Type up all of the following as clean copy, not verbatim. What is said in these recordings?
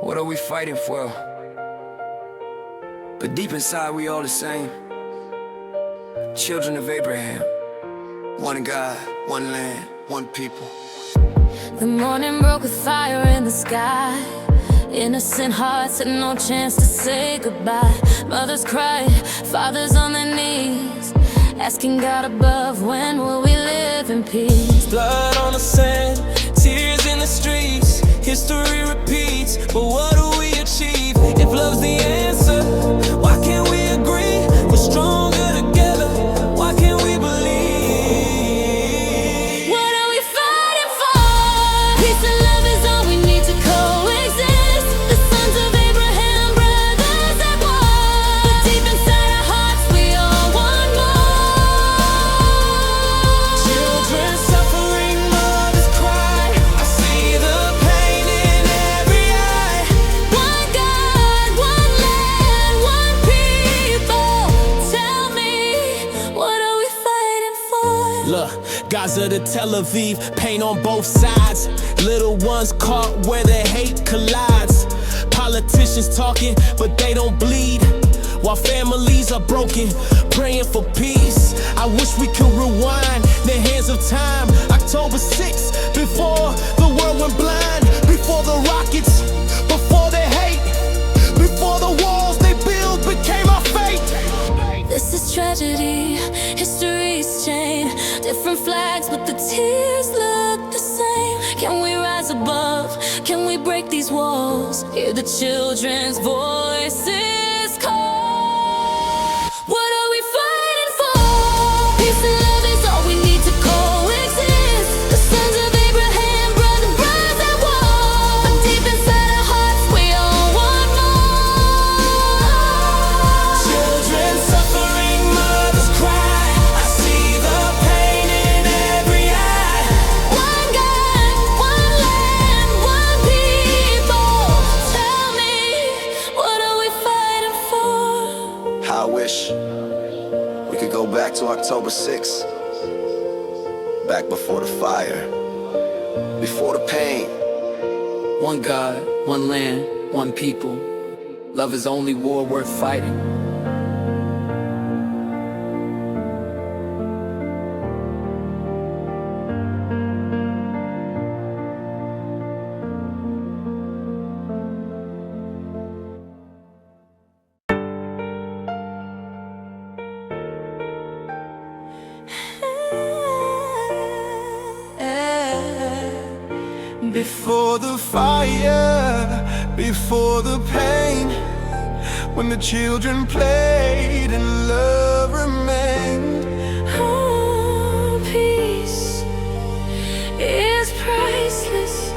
What are we fighting for? But deep inside we all the same. Children of Abraham. One God, one land, one people. The morning broke with fire in the sky. Innocent hearts had no chance to say goodbye. Mothers cried, fathers on their knees, asking God above, when will we live in peace? Blood on the sand, tears in the streets. History repeats, but what do we achieve? If love's the answer, why can't we agree? We're stronger together, why can't we believe? What are we fighting for? Peace and love is all we need to coexist. The sons of Abraham, brothers at war. But deep inside our hearts we all want more. Children suffering, mothers cry. I see the pain in every eye. One God, one land, one people. Tell me, what are we fighting for? Look, Gaza to Tel Aviv, pain on both sides. Little ones caught where their hate collides. Politicians talking, but they don't bleed, while families are broken, praying for peace. I wish we could rewind the hands of time. October 6th, before the world went blind, before the rockets, before the hate, before the walls they build became our fate. This is tragedy, history's chain. Different flags, but the tears look the same. Can we rise above? Can we break these walls? Hear the children's voices call. What are we fighting for? Peace and love is all we need to coexist. The sons of Abraham, brothers at war. But deep inside our hearts we all want more. Children suffering, mothers cry. I see the pain in every eye. One God, one land, one people. Tell me, what are we fighting for? How I wish we could go back to October 6th. Back before the fire, before the pain. One God, one land, one people. Love is the only war worth fighting. Before the fire, before the pain, when the children played and love remained. Oh, peace is priceless.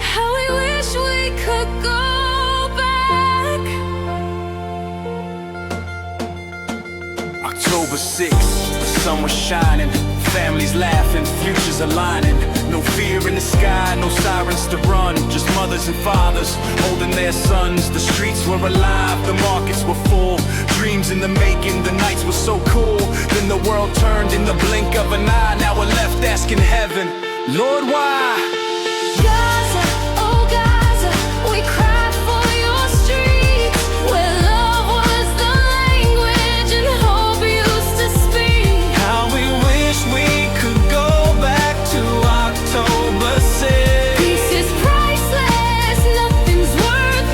How we wish we could go back. October 6th, the sun was shining, families laughing, futures aligning. No fear in the sky, no sirens to run, just mothers and fathers holding their sons. The streets were alive, the markets were full, dreams in the making, the nights were so cool. Then the world turned in the blink of an eye, now we're left asking heaven, Lord, why?